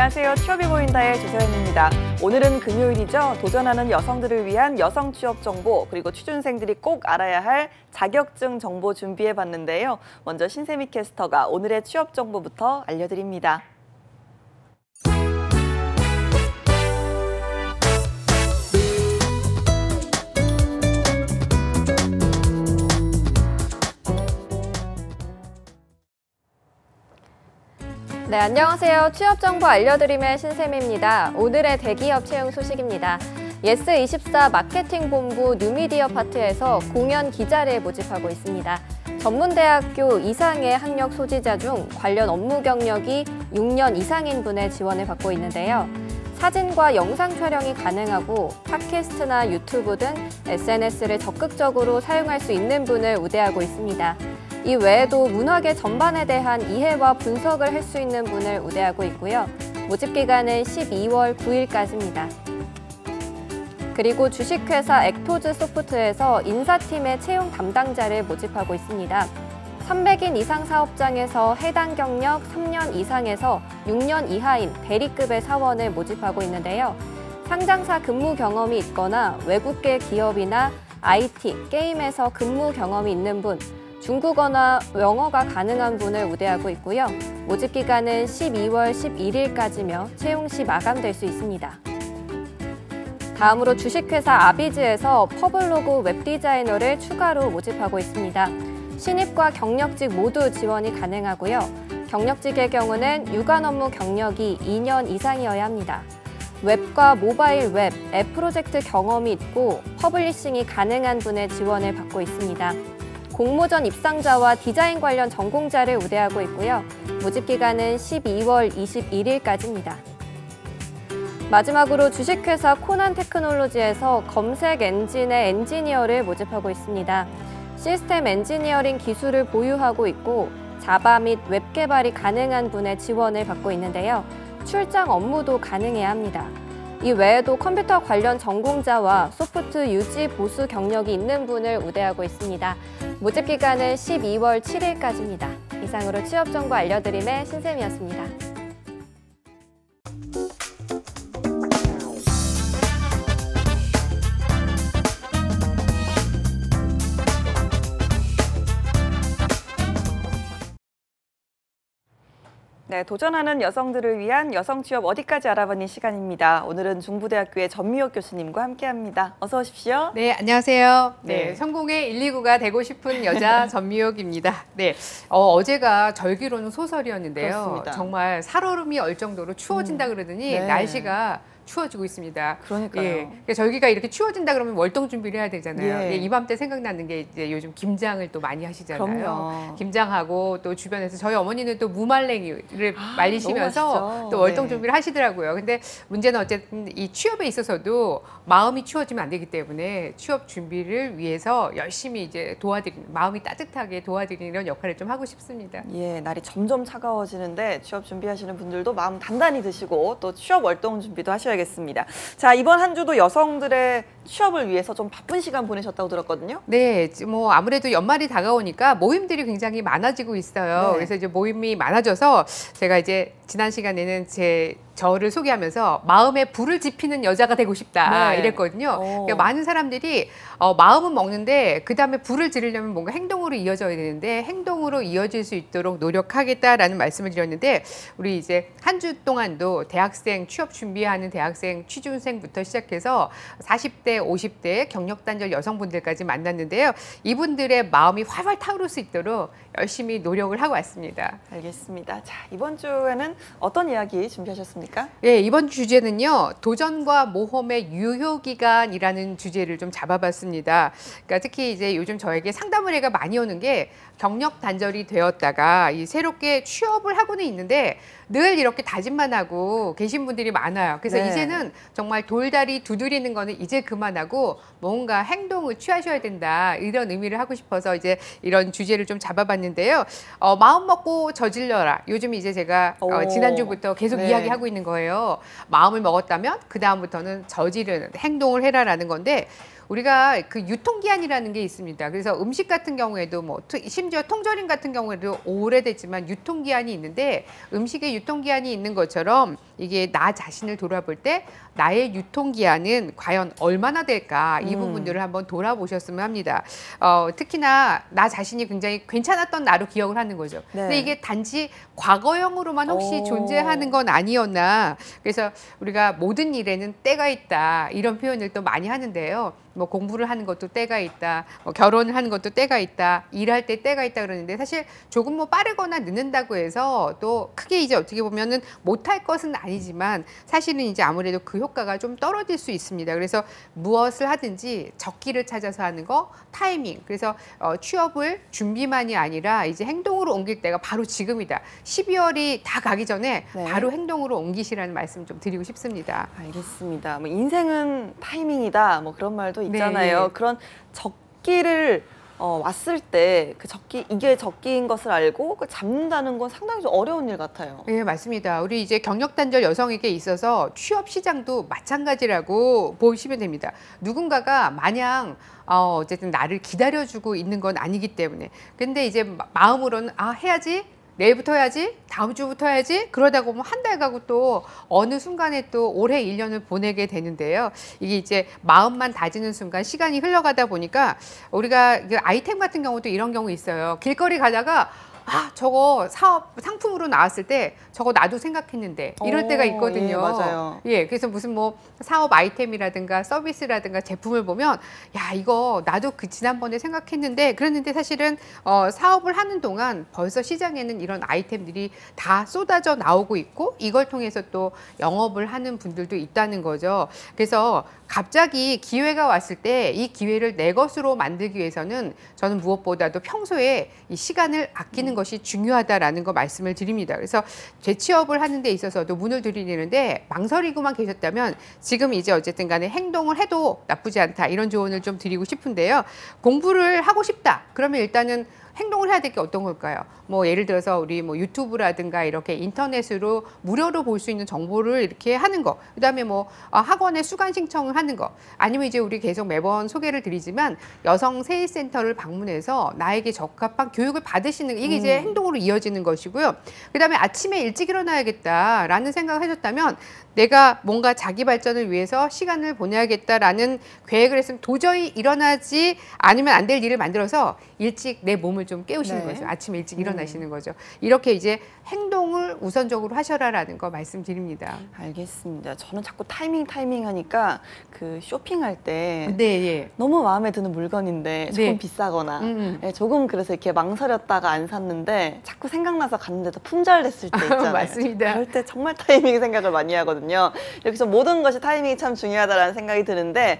안녕하세요. 취업이 보인다의 조서연입니다. 오늘은 금요일이죠. 도전하는 여성들을 위한 여성 취업 정보, 그리고 취준생들이 꼭 알아야 할 자격증 정보 준비해봤는데요. 먼저 신세미 캐스터가 오늘의 취업 정보부터 알려드립니다. 네, 안녕하세요. 취업 정보 알려드림의 신세미입니다. 오늘의 대기업 채용 소식입니다. 예스24 마케팅 본부 뉴미디어 파트에서 공연 기자를 모집하고 있습니다. 전문대학교 이상의 학력 소지자 중 관련 업무 경력이 6년 이상인 분의 지원을 받고 있는데요. 사진과 영상 촬영이 가능하고 팟캐스트나 유튜브 등 SNS를 적극적으로 사용할 수 있는 분을 우대하고 있습니다. 이 외에도 문화계 전반에 대한 이해와 분석을 할 수 있는 분을 우대하고 있고요. 모집 기간은 12월 9일까지입니다. 그리고 주식회사 액토즈 소프트에서 인사팀의 채용 담당자를 모집하고 있습니다. 300인 이상 사업장에서 해당 경력 3년 이상에서 6년 이하인 대리급의 사원을 모집하고 있는데요. 상장사 근무 경험이 있거나 외국계 기업이나 IT, 게임에서 근무 경험이 있는 분, 중국어나 영어가 가능한 분을 우대하고 있고요. 모집 기간은 12월 11일까지며 채용 시 마감될 수 있습니다. 다음으로 주식회사 아비즈에서 퍼블로그 웹디자이너를 추가로 모집하고 있습니다. 신입과 경력직 모두 지원이 가능하고요. 경력직의 경우는 유관 업무 경력이 2년 이상이어야 합니다. 웹과 모바일 웹, 앱 프로젝트 경험이 있고 퍼블리싱이 가능한 분의 지원을 받고 있습니다. 공모전 입상자와 디자인 관련 전공자를 우대하고 있고요. 모집 기간은 12월 21일까지입니다. 마지막으로 주식회사 코난 테크놀로지에서 검색 엔진의 엔지니어를 모집하고 있습니다. 시스템 엔지니어링 기술을 보유하고 있고 자바 및 웹 개발이 가능한 분의 지원을 받고 있는데요. 출장 업무도 가능해야 합니다. 이 외에도 컴퓨터 관련 전공자와 소프트 유지 보수 경력이 있는 분을 우대하고 있습니다. 모집 기간은 12월 7일까지입니다. 이상으로 취업 정보 알려드림의 신세미였습니다. 네, 도전하는 여성들을 위한 여성 취업 어디까지 알아보는 시간입니다. 오늘은 중부대학교의 전미옥 교수님과 함께합니다. 어서 오십시오. 네, 안녕하세요. 네. 성공의 129가 되고 싶은 여자 전미옥입니다. 네, 어제가 절기로는 소설이었는데요. 그렇습니다. 정말 살얼음이 얼 정도로 추워진다 그러더니 네. 날씨가 추워지고 있습니다. 그러니까요. 예, 그러니까 절기가 이렇게 추워진다 그러면 월동 준비를 해야 되잖아요. 예. 예, 이맘때 생각나는 게 이제 요즘 김장을 또 많이 하시잖아요. 그럼요. 김장하고 또 주변에서 저희 어머니는 또 무말랭이를 말리시면서 너무 맛있죠. 또 월동 네. 준비를 하시더라고요. 근데 문제는 어쨌든 이 취업에 있어서도 마음이 추워지면 안 되기 때문에 취업 준비를 위해서 열심히 이제 도와드리는, 마음이 따뜻하게 도와드리는 이런 역할을 좀 하고 싶습니다. 예, 날이 점점 차가워지는데 취업 준비하시는 분들도 마음 단단히 드시고 또 취업 월동 준비도 하셔야겠습니다. 자, 이번 한 주도 여성들의 취업을 위해서 좀 바쁜 시간 보내셨다고 들었거든요. 네, 뭐 아무래도 연말이 다가오니까 모임들이 굉장히 많아지고 있어요. 네. 그래서 이제 모임이 많아져서 제가 이제 지난 시간에는 저를 소개하면서 마음에 불을 지피는 여자가 되고 싶다 네. 이랬거든요. 그러니까 많은 사람들이 마음은 먹는데 그 다음에 불을 지르려면 뭔가 행동으로 이어져야 되는데 행동으로 이어질 수 있도록 노력하겠다라는 말씀을 드렸는데 우리 이제 한 주 동안도 대학생 취업 준비하는 대학생 취준생부터 시작해서 40대, 50대 경력 단절 여성분들까지 만났는데요. 이분들의 마음이 활활 타오를 수 있도록 열심히 노력을 하고 왔습니다. 알겠습니다. 자, 이번 주에는 어떤 이야기 준비하셨습니까? 네, 이번 주제는요. 도전과 모험의 유효기간이라는 주제를 좀 잡아봤습니다. 그러니까 특히 이제 요즘 저에게 상담을 해가 많이 오는 게 경력 단절이 되었다가 이 새롭게 취업을 하고는 있는데 늘 이렇게 다짐만 하고 계신 분들이 많아요. 그래서 네. 이제는 정말 돌다리 두드리는 거는 이제 그만하고 뭔가 행동을 취하셔야 된다. 이런 의미를 하고 싶어서 이제 이런 주제를 좀 잡아봤는데요. 마음 먹고 저질러라. 요즘 이제 제가 지난주부터 계속 네. 이야기하고 있는 거예요. 마음을 먹었다면 그 다음부터는 저지르는 행동을 해라라는 건데 우리가 그 유통기한이라는 게 있습니다. 그래서 음식 같은 경우에도 뭐 심지어 통조림 같은 경우에도 오래됐지만 유통기한이 있는데 음식에 유통기한이 있는 것처럼 이게 나 자신을 돌아볼 때 나의 유통기한은 과연 얼마나 될까 이 부분들을 한번 돌아보셨으면 합니다. 특히나 나 자신이 굉장히 괜찮았던 나로 기억을 하는 거죠. 네. 근데 이게 단지 과거형으로만 혹시 오. 존재하는 건 아니었나. 그래서 우리가 모든 일에는 때가 있다 이런 표현을 또 많이 하는데요. 뭐 공부를 하는 것도 때가 있다, 뭐 결혼을 하는 것도 때가 있다, 일할 때 때가 있다 그러는데 사실 조금 뭐 빠르거나 늦는다고 해서 또 크게 이제 어떻게 보면은 못할 것은 아니지만 사실은 이제 아무래도 그 효과가 좀 떨어질 수 있습니다. 그래서 무엇을 하든지 적기를 찾아서 하는 거, 타이밍. 그래서 취업을 준비만이 아니라 이제 행동으로 옮길 때가 바로 지금이다. 12월이 다 가기 전에 네. 바로 행동으로 옮기시라는 말씀 좀 드리고 싶습니다. 알겠습니다. 뭐 인생은 타이밍이다. 뭐 그런 말도 있잖아요. 네. 그런 적기를 왔을 때 그 적기 이게 적기인 것을 알고 그걸 잡는다는 건 상당히 좀 어려운 일 같아요. 네, 맞습니다. 우리 이제 경력 단절 여성에게 있어서 취업 시장도 마찬가지라고 보시면 됩니다. 누군가가 마냥 어쨌든 나를 기다려주고 있는 건 아니기 때문에. 근데 이제 마음으로는 아 해야지. 내일부터 해야지, 다음 주부터 해야지, 그러다 보면 한 달 가고 또 어느 순간에 또 올해 1년을 보내게 되는데요. 이게 이제 마음만 다지는 순간 시간이 흘러가다 보니까 우리가 아이템 같은 경우도 이런 경우 있어요. 길거리 가다가 아, 저거 사업 상품으로 나왔을 때 저거 나도 생각했는데 이럴 때가 있거든요. 예, 맞아요. 예, 그래서 무슨 뭐 사업 아이템이라든가 서비스라든가 제품을 보면 야, 이거 나도 그 지난번에 생각했는데 그랬는데 사실은 사업을 하는 동안 벌써 시장에는 이런 아이템들이 다 쏟아져 나오고 있고 이걸 통해서 또 영업을 하는 분들도 있다는 거죠. 그래서 갑자기 기회가 왔을 때 이 기회를 내 것으로 만들기 위해서는 저는 무엇보다도 평소에 이 시간을 아끼는 것이 중요하다라는 거 말씀을 드립니다. 그래서 재취업을 하는 데 있어서도 문을 들이는데 망설이고만 계셨다면 지금 이제 어쨌든 간에 행동을 해도 나쁘지 않다 이런 조언을 좀 드리고 싶은데요. 공부를 하고 싶다. 그러면 일단은 행동을 해야 될 게 어떤 걸까요? 뭐 예를 들어서 우리 뭐 유튜브라든가 이렇게 인터넷으로 무료로 볼 수 있는 정보를 이렇게 하는 거. 그다음에 뭐 학원에 수강 신청을 하는 거. 아니면 이제 우리 계속 매번 소개를 드리지만 여성 세일센터를 방문해서 나에게 적합한 교육을 받으시는 이게 이제 행동으로 이어지는 것이고요. 그다음에 아침에 일찍 일어나야겠다라는 생각을 하셨다면 내가 뭔가 자기 발전을 위해서 시간을 보내야겠다라는 계획을 했으면 도저히 일어나지 않으면 안 될 일을 만들어서 일찍 내 몸을 좀 깨우시는 네. 거죠. 아침에 일찍 일어나시는 거죠. 이렇게 이제 행동을 우선적으로 하셔라라는 거 말씀드립니다. 알겠습니다. 저는 자꾸 타이밍 하니까 그 쇼핑할 때 네, 예. 너무 마음에 드는 물건인데 조금 네. 비싸거나 음. 조금 그래서 이렇게 망설였다가 안 샀는데 자꾸 생각나서 갔는데도 품절됐을 때 있잖아요. 맞습니다. 그럴 때 정말 타이밍 생각을 많이 하거든요. 이렇게 좀 모든 것이 타이밍이 참 중요하다라는 생각이 드는데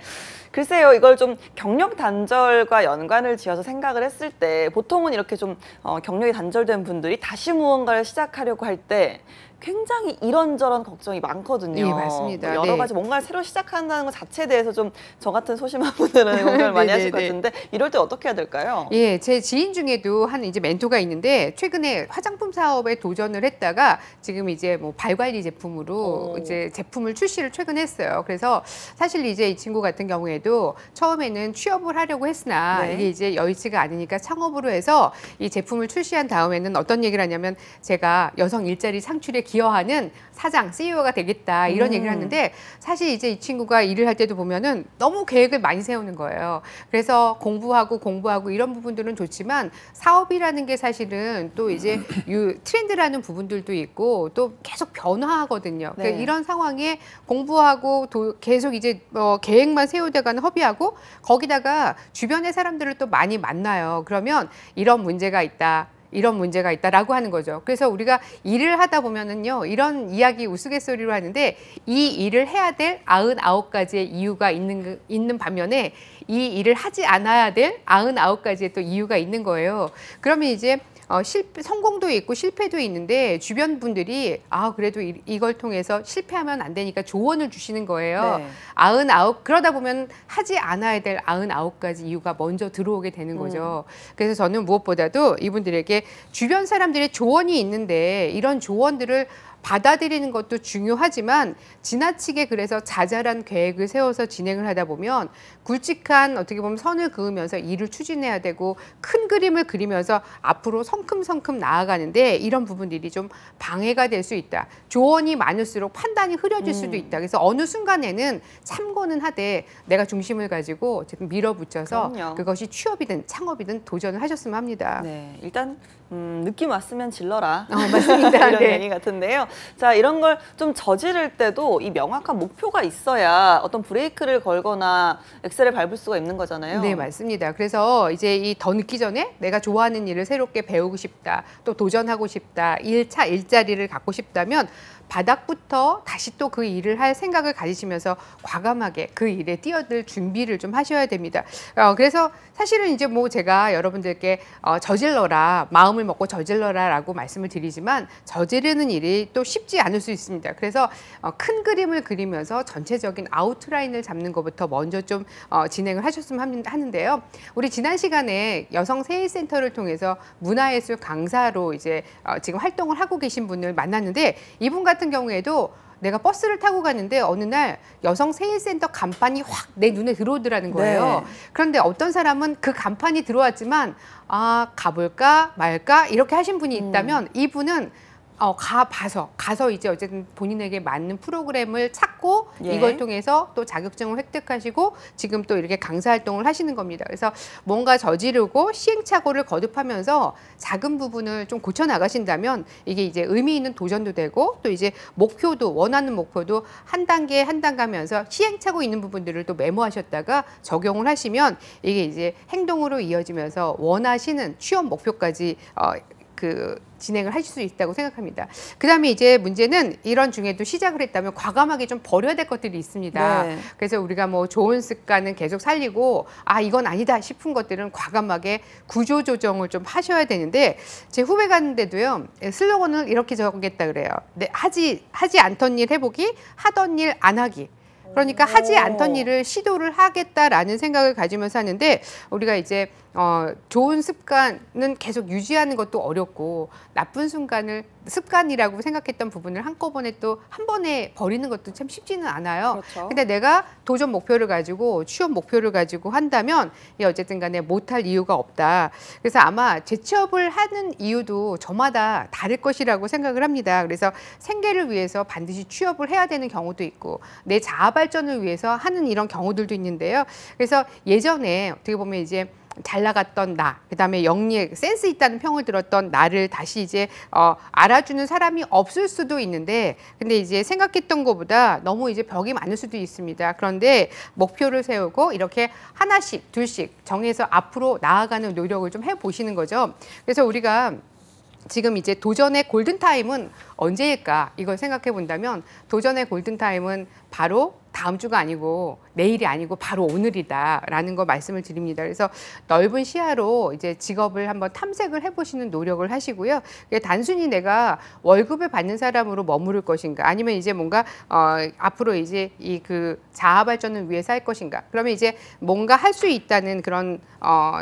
글쎄요, 이걸 좀 경력 단절과 연관을 지어서 생각을 했을 때 보통은 이렇게 좀 경력이 단절된 분들이 다시 무언가를 시작하려고 할 때 굉장히 이런저런 걱정이 많거든요. 예, 맞습니다. 뭐 여러 네. 가지 뭔가를 새로 시작한다는 것 자체에 대해서 좀 저 같은 소심한 분들은 공감을 많이 하실 것 네네네. 같은데 이럴 때 어떻게 해야 될까요? 예, 제 지인 중에도 한 이제 멘토가 있는데 최근에 화장품 사업에 도전을 했다가 지금 이제 뭐 발 관리 제품으로 오. 이제 제품을 출시를 최근에 했어요. 그래서 사실 이제 이 친구 같은 경우에도 처음에는 취업을 하려고 했으나 네. 이게 이제 여의치가 않으니까 창업으로 해서 이 제품을 출시한 다음에는 어떤 얘기를 하냐면 제가 여성 일자리 창출에 기여하는 사장, CEO가 되겠다 이런 얘기를 하는데 사실 이제 이 친구가 일을 할 때도 보면은 너무 계획을 많이 세우는 거예요. 그래서 공부하고 이런 부분들은 좋지만 사업이라는 게 사실은 또 이제 트렌드라는 부분들도 있고 또 계속 변화하거든요. 네. 그러니까 이런 상황에 공부하고 계속 이제 계획만 세우다가는 허비하고 거기다가 주변의 사람들을 또 많이 만나요. 그러면 이런 문제가 있다라고 하는 거죠. 그래서 우리가 일을 하다 보면은요, 이런 이야기 우스갯소리로 하는데 이 일을 해야 될 99가지의 이유가 있는 반면에 이 일을 하지 않아야 될 99가지의 또 이유가 있는 거예요. 그러면 이제 성공도 있고 실패도 있는데 주변 분들이 그래도 이걸 통해서 실패하면 안 되니까 조언을 주시는 거예요. 네. 99 그러다 보면 하지 않아야 될 99가지 이유가 먼저 들어오게 되는 거죠. 그래서 저는 무엇보다도 이분들에게 주변 사람들의 조언이 있는데 이런 조언들을 받아들이는 것도 중요하지만 지나치게 그래서 자잘한 계획을 세워서 진행을 하다 보면 굵직한 어떻게 보면 선을 그으면서 일을 추진해야 되고 큰 그림을 그리면서 앞으로 성큼성큼 나아가는데 이런 부분들이 좀 방해가 될 수 있다. 조언이 많을수록 판단이 흐려질 수도 있다. 그래서 어느 순간에는 참고는 하되 내가 중심을 가지고 어쨌든 밀어붙여서 그럼요. 그것이 취업이든 창업이든 도전을 하셨으면 합니다. 네, 일단 느낌 왔으면 질러라. 맞습니다. 이런 네. 얘기 같은데요. 자, 이런 걸 좀 저지를 때도 이 명확한 목표가 있어야 어떤 브레이크를 걸거나 엑셀을 밟을 수가 있는 거잖아요. 네, 맞습니다. 그래서 이제 이 더 늦기 전에 내가 좋아하는 일을 새롭게 배우고 싶다, 또 도전하고 싶다, 일자리를 갖고 싶다면 바닥부터 다시 또 그 일을 할 생각을 가지시면서 과감하게 그 일에 뛰어들 준비를 좀 하셔야 됩니다. 그래서 사실은 이제 뭐 제가 여러분들께 저질러라, 마음을 먹고 저질러라라고 말씀을 드리지만 저지르는 일이 또 쉽지 않을 수 있습니다. 그래서 큰 그림을 그리면서 전체적인 아웃라인을 잡는 것부터 먼저 좀 진행을 하셨으면 하는데요. 우리 지난 시간에 여성 세일센터를 통해서 문화예술 강사로 이제 지금 활동을 하고 계신 분을 만났는데 이분 같은 경우에도 내가 버스를 타고 가는데 어느 날 여성 세일센터 간판이 확 내 눈에 들어오더라는 거예요. 네. 그런데 어떤 사람은 그 간판이 들어왔지만 아 가볼까 말까 이렇게 하신 분이 있다면 이분은 가서 이제 어쨌든 본인에게 맞는 프로그램을 찾고 예. 이걸 통해서 또 자격증을 획득하시고 지금 또 이렇게 강사 활동을 하시는 겁니다. 그래서 뭔가 저지르고 시행착오를 거듭하면서 작은 부분을 좀 고쳐 나가신다면 이게 이제 의미 있는 도전도 되고 또 이제 목표도 원하는 목표도 한 단계 한 단계 가면서 시행착오 있는 부분들을 또 메모하셨다가 적용을 하시면 이게 이제 행동으로 이어지면서 원하시는 취업 목표까지 진행을 하실 수 있다고 생각합니다. 그다음에 이제 문제는 이런 중에도 시작을 했다면 과감하게 좀 버려야 될 것들이 있습니다. 네. 그래서 우리가 뭐 좋은 습관은 계속 살리고 이건 아니다 싶은 것들은 과감하게 구조 조정을 좀 하셔야 되는데 제 후배 갔는데도요. 슬로건을 이렇게 적겠다 그래요. 네, 하지 않던 일 해보기, 하던 일 안 하기. 그러니까 하지 않던 일을 시도를 하겠다라는 생각을 가지면서 하는데 우리가 이제 좋은 습관은 계속 유지하는 것도 어렵고 나쁜 습관이라고 생각했던 부분을 한꺼번에 또 한 번에 버리는 것도 참 쉽지는 않아요. 그렇죠. 근데 내가 도전 목표를 가지고 취업 목표를 가지고 한다면 어쨌든 간에 못할 이유가 없다. 그래서 아마 재취업을 하는 이유도 저마다 다를 것이라고 생각을 합니다. 그래서 생계를 위해서 반드시 취업을 해야 되는 경우도 있고 내 자아 발전을 위해서 하는 이런 경우들도 있는데요. 그래서 예전에 어떻게 보면 이제 잘 나갔던 나, 그다음에 영리해, 센스 있다는 평을 들었던 나를 다시 이제 알아주는 사람이 없을 수도 있는데, 근데 이제 생각했던 것보다 너무 이제 벽이 많을 수도 있습니다. 그런데 목표를 세우고 이렇게 하나씩, 둘씩 정해서 앞으로 나아가는 노력을 좀 해보시는 거죠. 그래서 우리가 지금 이제 도전의 골든타임은 언제일까? 이걸 생각해 본다면 도전의 골든타임은 바로 다음 주가 아니고 내일이 아니고 바로 오늘이다라는 거 말씀을 드립니다. 그래서 넓은 시야로 이제 직업을 한번 탐색을 해보시는 노력을 하시고요. 단순히 내가 월급을 받는 사람으로 머무를 것인가, 아니면 이제 뭔가 앞으로 이제 그 자아 발전을 위해서 할 것인가. 그러면 이제 뭔가 할 수 있다는 그런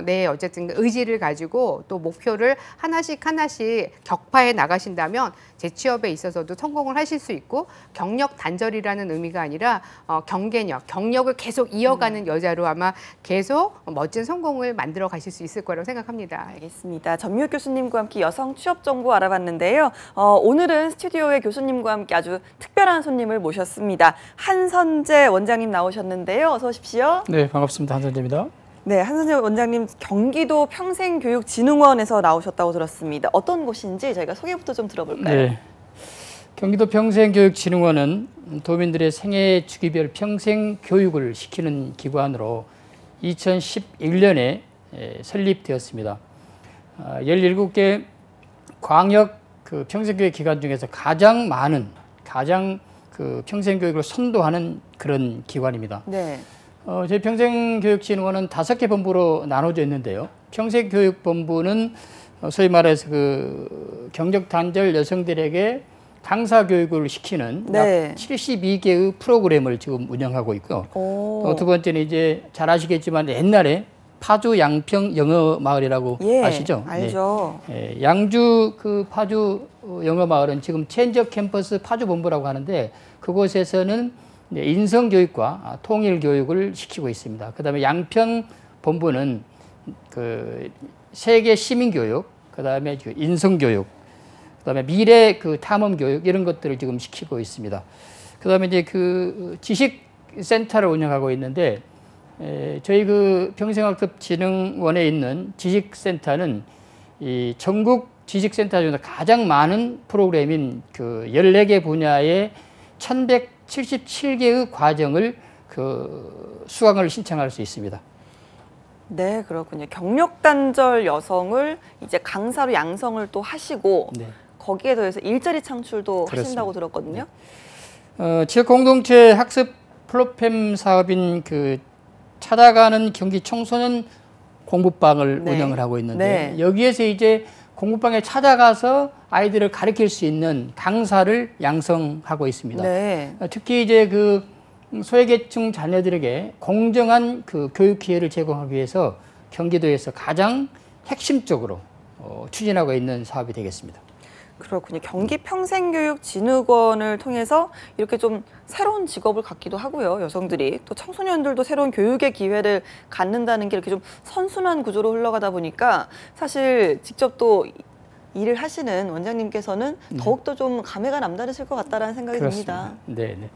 내 어쨌든 의지를 가지고 또 목표를 하나씩 격파해 나가신다면 재취업에 있어서도 성공을 하실 수 있고 경력 단절이라는 의미가 아니라 경력을 계속 이어가는 여자로 아마 계속 멋진 성공을 만들어 가실 수 있을 거라고 생각합니다. 알겠습니다. 전미호 교수님과 함께 여성 취업 정보 알아봤는데요. 오늘은 스튜디오에 교수님과 함께 아주 특별한 손님을 모셨습니다. 한선재 원장님 나오셨는데요. 어서 오십시오. 네, 반갑습니다. 한선재입니다. 네, 한선재 원장님 경기도 평생교육진흥원에서 나오셨다고 들었습니다. 어떤 곳인지 저희가 소개부터 좀 들어볼까요? 네, 경기도 평생교육진흥원은 도민들의 생애 주기별 평생교육을 시키는 기관으로 2011년에 설립되었습니다. 17개 광역 평생교육 기관 중에서 가장 평생교육을 선도하는 그런 기관입니다. 네. 저희 평생교육진흥원은 5개 본부로 나눠져 있는데요. 평생교육본부는 소위 말해서 경력 단절 여성들에게 강사 교육을 시키는 네. 약 72개의 프로그램을 지금 운영하고 있고요. 또 두 번째는 이제 잘 아시겠지만 옛날에 파주 양평 영어 마을이라고 예, 아시죠? 알죠. 네. 양주 그 파주 영어 마을은 지금 체인지업 캠퍼스 파주 본부라고 하는데 그곳에서는 인성 교육과 통일 교육을 시키고 있습니다. 그다음에 양평 본부는 그 세계 시민 교육, 그다음에 인성 교육, 그다음에 미래 그 탐험 교육 이런 것들을 지금 시키고 있습니다. 그다음에 이제 그 지식 센터를 운영하고 있는데 저희 그 평생학습진흥원에 있는 지식센터는 이 전국 지식센터 중에서 가장 많은 프로그램인 그 14개 분야의 1177개의 과정을 그 수강을 신청할 수 있습니다. 네, 그렇군요. 경력 단절 여성을 이제 강사로 양성을 또 하시고 네. 거기에 더해서 일자리 창출도 그렇습니다. 하신다고 들었거든요. 지역 공동체 학습 프로그램 사업인 그 찾아가는 경기 청소년 공부방을 네. 운영을 하고 있는데 네. 여기에서 이제 공부방에 찾아가서 아이들을 가르칠 수 있는 강사를 양성하고 있습니다. 네. 특히 이제 그 소외계층 자녀들에게 공정한 그 교육 기회를 제공하기 위해서 경기도에서 가장 핵심적으로 추진하고 있는 사업이 되겠습니다. 그렇군요. 경기평생교육진흥원을 통해서 이렇게 좀 새로운 직업을 갖기도 하고요. 여성들이 또 청소년들도 새로운 교육의 기회를 갖는다는 게 이렇게 좀 선순환 구조로 흘러가다 보니까 사실 직접 또 일을 하시는 원장님께서는 더욱더 좀 감회가 남다르실 것 같다라는 생각이 듭니다. 네, 네.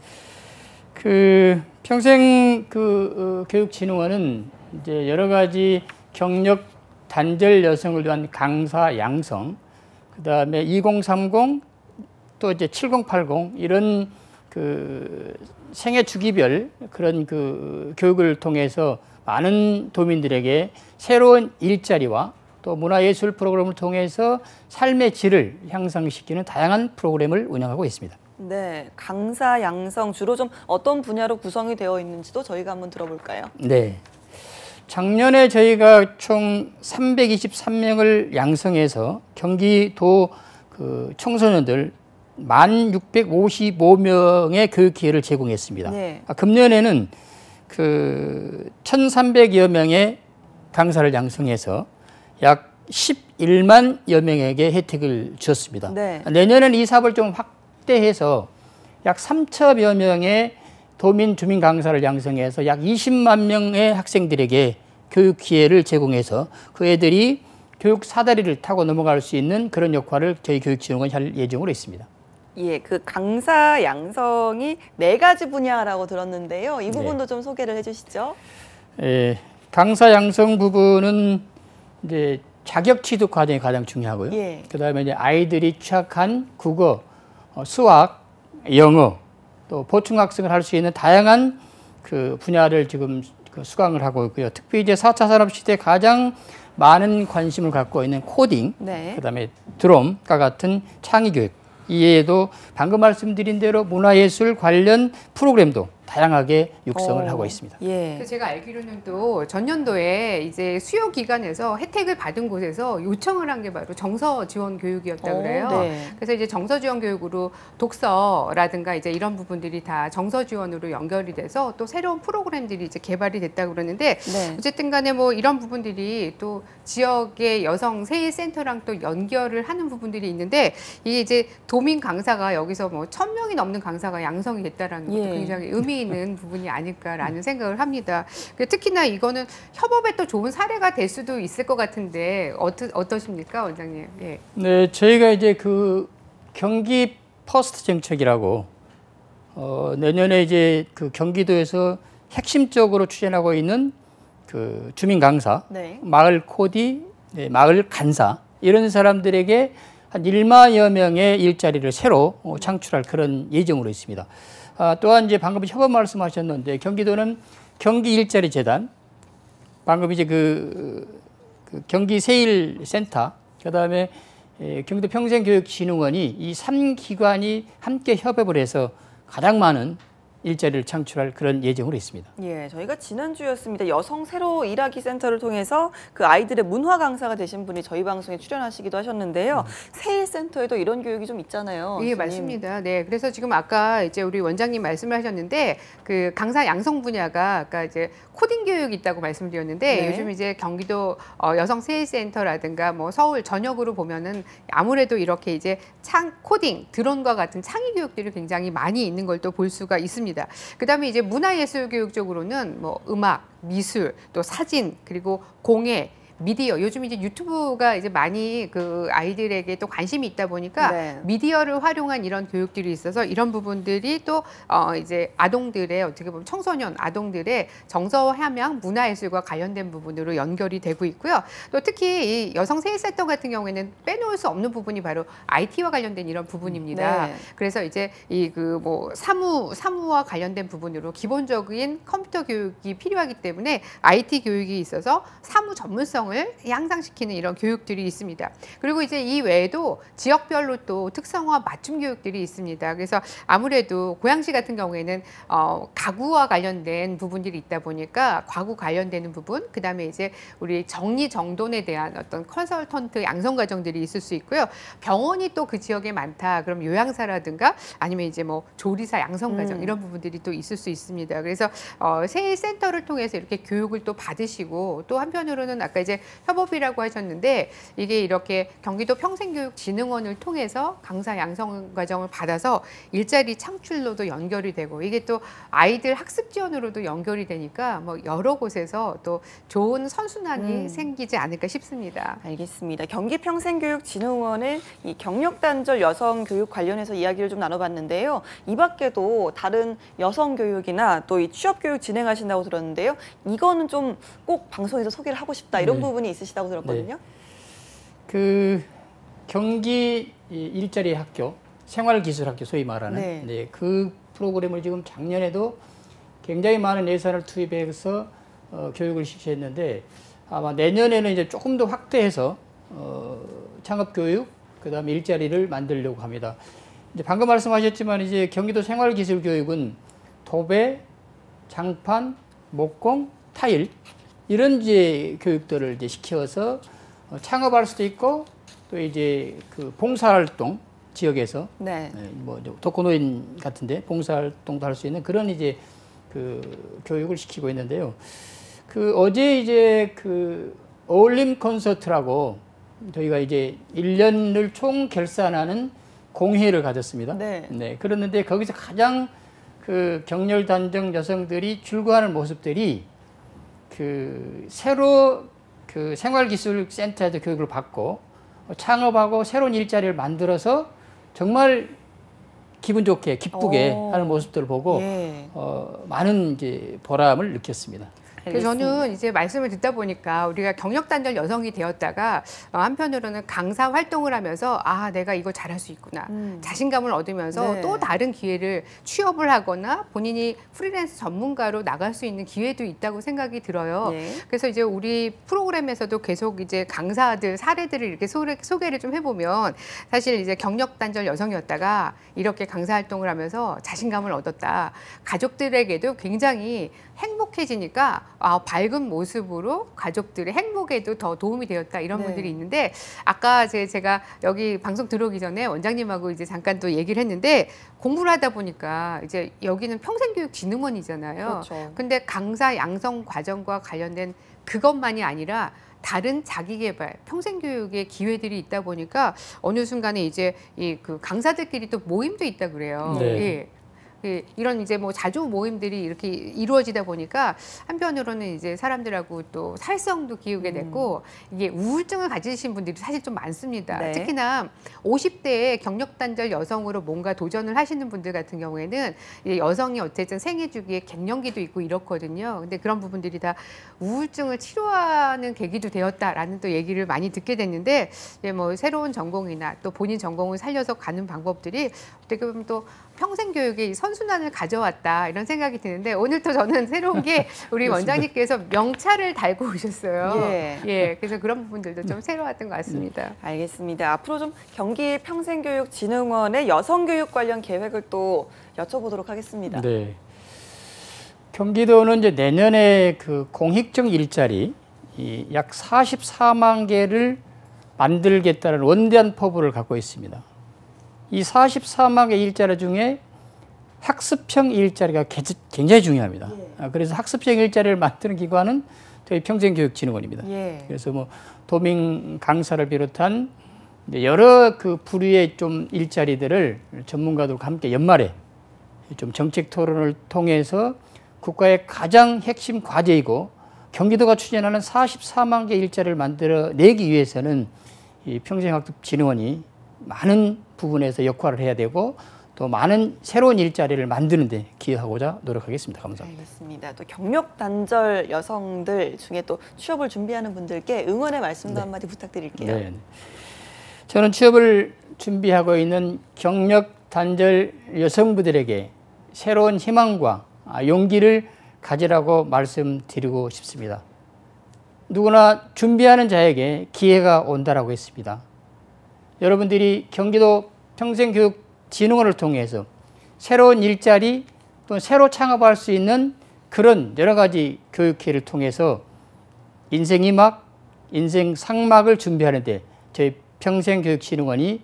그 평생 그 교육진흥원은 이제 여러 가지 경력 단절 여성을 위한 강사 양성, 그다음에 2030 또 이제 7080 이런 그 생애 주기별 그런 그 교육을 통해서 많은 도민들에게 새로운 일자리와 또 문화예술 프로그램을 통해서 삶의 질을 향상시키는 다양한 프로그램을 운영하고 있습니다. 네, 강사 양성 주로 좀 어떤 분야로 구성이 되어 있는지도 저희가 한번 들어볼까요? 네. 작년에 저희가 총 323명을 양성해서 경기도 그 청소년들 1,655명의 교육 기회를 제공했습니다. 네. 금년에는 그 1,300여 명의 강사를 양성해서 약 11만여 명에게 혜택을 주었습니다. 네. 내년에는 이 사업을 좀 확대해서 약 3천여 명의 도민 주민 강사를 양성해서 약 20만 명의 학생들에게 교육 기회를 제공해서 그 애들이 교육 사다리를 타고 넘어갈 수 있는 그런 역할을 저희 교육진흥원이 할 예정으로 있습니다. 예, 그 강사 양성이 4가지 분야라고 들었는데요. 이 부분도 좀 소개를 해주시죠. 강사 양성 부분은 이제 자격 취득 과정이 가장 중요하고요. 예. 그다음에 이제 아이들이 취약한 국어, 수학, 영어 또 보충 학습을 할 수 있는 다양한 그 분야를 지금 수강을 하고 있고요. 특히 이제 4차 산업 시대에 가장 많은 관심을 갖고 있는 코딩, 네. 그다음에 드럼과 같은 창의 교육. 이외에도 방금 말씀드린 대로 문화예술 관련 프로그램도 다양하게 육성을 하고 있습니다. 예. 그래서 제가 알기로는 또 전년도에 이제 수요 기관에서 혜택을 받은 곳에서 요청을 한 게 바로 정서 지원 교육이었다고 그래요. 네. 그래서 이제 정서 지원 교육으로 독서라든가 이제 이런 부분들이 다 정서 지원으로 연결이 돼서 또 새로운 프로그램들이 이제 개발이 됐다고 그러는데 네. 어쨌든 간에 뭐 이런 부분들이 또 지역의 여성 세일 센터랑 또 연결을 하는 부분들이 있는데 이게 이제 도민 강사가 여기서 뭐 1,000명이 넘는 강사가 양성이 됐다라는 것도 예. 굉장히 의미 있는 부분이 아닐까라는 생각을 합니다. 특히나 이거는 협업에 또 좋은 사례가 될 수도 있을 것 같은데 어떠십니까, 원장님? 예. 네, 저희가 이제 그 경기 퍼스트 정책이라고 내년에 이제 그 경기도에서 핵심적으로 추진하고 있는 그 주민 강사, 네. 마을 코디, 마을 간사 이런 사람들에게 한 1만여 명의 일자리를 새로 창출할 그런 예정으로 있습니다. 또한 이제 방금 협업 말씀하셨는데 경기도는 경기 일자리 재단, 방금 이제 그 경기 세일 센터, 그다음에 경기도 평생교육진흥원이 이 3기관이 함께 협업을 해서 가장 많은 일자리를 창출할 그런 예정으로 있습니다. 예, 저희가 지난주였습니다. 여성 새로 일하기 센터를 통해서 그 아이들의 문화 강사가 되신 분이 저희 방송에 출연하시기도 하셨는데요. 새일센터에도 이런 교육이 좀 있잖아요. 예, 교수님. 맞습니다. 네, 그래서 지금 아까 이제 우리 원장님 말씀을 하셨는데 그 강사 양성 분야가 아까 이제 코딩 교육이 있다고 말씀드렸는데 네. 요즘 이제 경기도 여성 세일센터라든가 뭐 서울 전역으로 보면은 아무래도 이렇게 이제 코딩, 드론과 같은 창의 교육들이 굉장히 많이 있는 걸 또 볼 수가 있습니다. 그다음에 이제 문화예술 교육 쪽으로는 뭐 음악, 미술, 또 사진, 그리고 공예, 미디어, 요즘 이제 유튜브가 이제 많이 그 아이들에게 또 관심이 있다 보니까 네. 미디어를 활용한 이런 교육들이 있어서 이런 부분들이 또 이제 아동들의 어떻게 보면 청소년 아동들의 정서 함양 문화예술과 관련된 부분으로 연결이 되고 있고요. 또 특히 이 여성 세일센터 같은 경우에는 빼놓을 수 없는 부분이 바로 IT와 관련된 이런 부분입니다. 네. 그래서 이제 이 그 뭐 사무와 관련된 부분으로 기본적인 컴퓨터 교육이 필요하기 때문에 IT 교육이 있어서 사무 전문성을 향상시키는 이런 교육들이 있습니다. 그리고 이제 이 외에도 지역별로 또 특성화 맞춤 교육들이 있습니다. 그래서 아무래도 고양시 같은 경우에는 가구와 관련된 부분들이 있다 보니까 가구 관련되는 부분, 그다음에 이제 우리 정리정돈에 대한 어떤 컨설턴트 양성 과정들이 있을 수 있고요. 병원이 또 그 지역에 많다. 그럼 요양사라든가 아니면 이제 뭐 조리사 양성 과정 이런 부분들이 또 있을 수 있습니다. 그래서 세일센터를 통해서 이렇게 교육을 또 받으시고 또 한편으로는 아까 이제 협업이라고 하셨는데 이게 이렇게 경기도 평생교육진흥원을 통해서 강사 양성 과정을 받아서 일자리 창출로도 연결이 되고 이게 또 아이들 학습 지원으로도 연결이 되니까 뭐 여러 곳에서 또 좋은 선순환이 생기지 않을까 싶습니다. 알겠습니다. 경기평생교육진흥원의 이 경력단절 여성교육 관련해서 이야기를 좀 나눠봤는데요. 이 밖에도 다른 여성교육이나 또 이 취업교육 진행하신다고 들었는데요. 이거는 좀 꼭 방송에서 소개를 하고 싶다 이런 네. 부분이 있으시다고 들었거든요. 그 경기 일자리 학교, 생활기술학교 소위 말하는 네. 그 프로그램을 지금 작년에도 굉장히 많은 예산을 투입해서 교육을 실시했는데 아마 내년에는 이제 조금 더 확대해서 창업교육, 그다음에 일자리를 만들려고 합니다. 이제 방금 말씀하셨지만 이제 경기도 생활기술교육은 도배, 장판, 목공, 타일 이런 이제 교육들을 이제 시켜서 창업할 수도 있고 또 이제 그 봉사활동 지역에서 네. 뭐 독거노인 같은데 봉사활동도 할 수 있는 그런 이제 그 교육을 시키고 있는데요. 그 어제 이제 그 어울림 콘서트라고 저희가 이제 1년을 총 결산하는 공회를 가졌습니다. 네. 그랬는데 거기서 가장 그 경렬 단정 여성들이 출구하는 모습들이 그 새로 그 생활기술센터에서 교육을 받고 창업하고 새로운 일자리를 만들어서 정말 기분 좋게 기쁘게 하는 모습들을 보고 예. 많은 이제 보람을 느꼈습니다. 그래서 저는 이제 말씀을 듣다 보니까 우리가 경력단절 여성이 되었다가 한편으로는 강사 활동을 하면서 아 내가 이거 잘할 수 있구나 자신감을 얻으면서 네. 또 다른 기회를 취업을 하거나 본인이 프리랜서 전문가로 나갈 수 있는 기회도 있다고 생각이 들어요. 네. 그래서 이제 우리 프로그램에서도 계속 이제 강사들 사례들을 이렇게 소개를 좀 해보면 사실 이제 경력단절 여성이었다가 이렇게 강사 활동을 하면서 자신감을 얻었다. 가족들에게도 굉장히 행복해지니까 밝은 모습으로 가족들의 행복에도 더 도움이 되었다 이런 네. 분들이 있는데 아까 제가 여기 방송 들어오기 전에 원장님하고 이제 잠깐 또 얘기를 했는데 공부를 하다 보니까 이제 여기는 평생교육진흥원이잖아요. 그렇죠. 근데 강사 양성 과정과 관련된 그것만이 아니라 다른 자기개발, 평생교육의 기회들이 있다 보니까 어느 순간에 이제 이 그 강사들끼리 또 모임도 있다 그래요. 네. 예. 이런 이제 뭐 자주 모임들이 이렇게 이루어지다 보니까 한편으로는 이제 사람들하고 또 사회성도 기우게 됐고 이게 우울증을 가지신 분들이 사실 좀 많습니다. 네. 특히나 50대의 경력단절 여성으로 뭔가 도전을 하시는 분들 같은 경우에는 이 여성이 어쨌든 생애 주기에 갱년기도 있고 이렇거든요. 근데 그런 부분들이 다 우울증을 치료하는 계기도 되었다라는 또 얘기를 많이 듣게 됐는데 이제 뭐 새로운 전공이나 또 본인 전공을 살려서 가는 방법들이 어떻게 보면 또 평생 교육의 선순환을 가져왔다 이런 생각이 드는데 오늘 또 저는 새로운 게 우리 원장님께서 명찰을 달고 오셨어요. 예. 그래서 그런 부분들도 좀 새로웠던 것 같습니다. 알겠습니다. 앞으로 좀 경기 평생교육진흥원의 여성교육 관련 계획을 또 여쭤보도록 하겠습니다. 네. 경기도는 이제 내년에 그 공익적 일자리 약 44만 개를 만들겠다는 원대한 포부를 갖고 있습니다. 이 44만 개 일자리 중에 학습형 일자리가 굉장히 중요합니다. 그래서 학습형 일자리를 만드는 기관은 저희 평생교육진흥원입니다. 예. 그래서 뭐 도민 강사를 비롯한 여러 그 부류의 좀 일자리들을 전문가들과 함께 연말에 좀 정책 토론을 통해서 국가의 가장 핵심 과제이고 경기도가 추진하는 44만 개 일자리를 만들어내기 위해서는 이 평생학습진흥원이 많은 부분에서 역할을 해야 되고 또 많은 새로운 일자리를 만드는 데 기여하고자 노력하겠습니다. 감사합니다. 알겠습니다. 또 경력 단절 여성들 중에 또 취업을 준비하는 분들께 응원의 말씀도 한마디 부탁드릴게요. 네. 저는 취업을 준비하고 있는 경력 단절 여성분들에게 새로운 희망과 용기를 가지라고 말씀드리고 싶습니다. 누구나 준비하는 자에게 기회가 온다라고 했습니다. 여러분들이 경기도 평생교육진흥원을 통해서 새로운 일자리 또 새로 창업할 수 있는 그런 여러 가지 교육 기회를 통해서 인생 2막, 인생 상막을 준비하는데 저희 평생교육진흥원이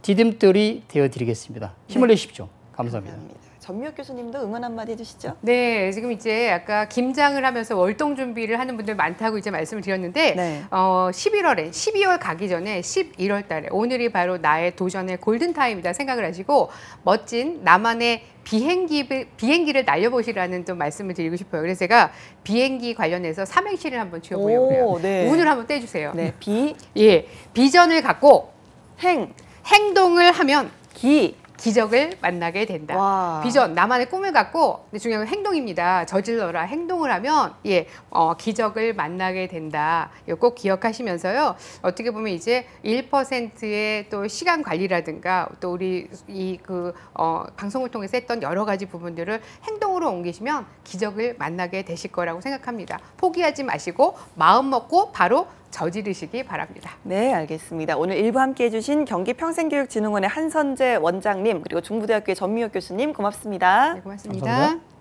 디딤돌이 되어드리겠습니다. 힘을 내십시오. 감사합니다. 전미혁 교수님도 응원 한마디 해주시죠. 네, 지금 이제 아까 김장을 하면서 월동 준비를 하는 분들 많다고 이제 말씀을 드렸는데, 네. 12월 가기 전에 11월 달에 오늘이 바로 나의 도전의 골든 타임이다 생각을 하시고 멋진 나만의 비행기를 날려보시라는 좀 말씀을 드리고 싶어요. 그래서 제가 비행기 관련해서 삼행시를 한번 지어보려고요. 오, 네. 운을 한번 떼주세요. 네, 예, 비전을 갖고 행, 행동을 하면 기. 기적을 만나게 된다. 와. 비전, 나만의 꿈을 갖고, 근데 중요한 건 행동입니다. 저질러라. 행동을 하면, 기적을 만나게 된다. 이거 꼭 기억하시면서요. 어떻게 보면 이제 1%의 또 시간 관리라든가, 또 우리 방송을 통해서 했던 여러 가지 부분들을 행동으로 옮기시면 기적을 만나게 되실 거라고 생각합니다. 포기하지 마시고, 마음 먹고 바로 저지르시기 바랍니다. 네, 알겠습니다. 오늘 일부 함께해 주신 경기평생교육진흥원의 한선재 원장님 그리고 중부대학교의 전미혁 교수님 고맙습니다. 네, 고맙습니다. 감사합니다.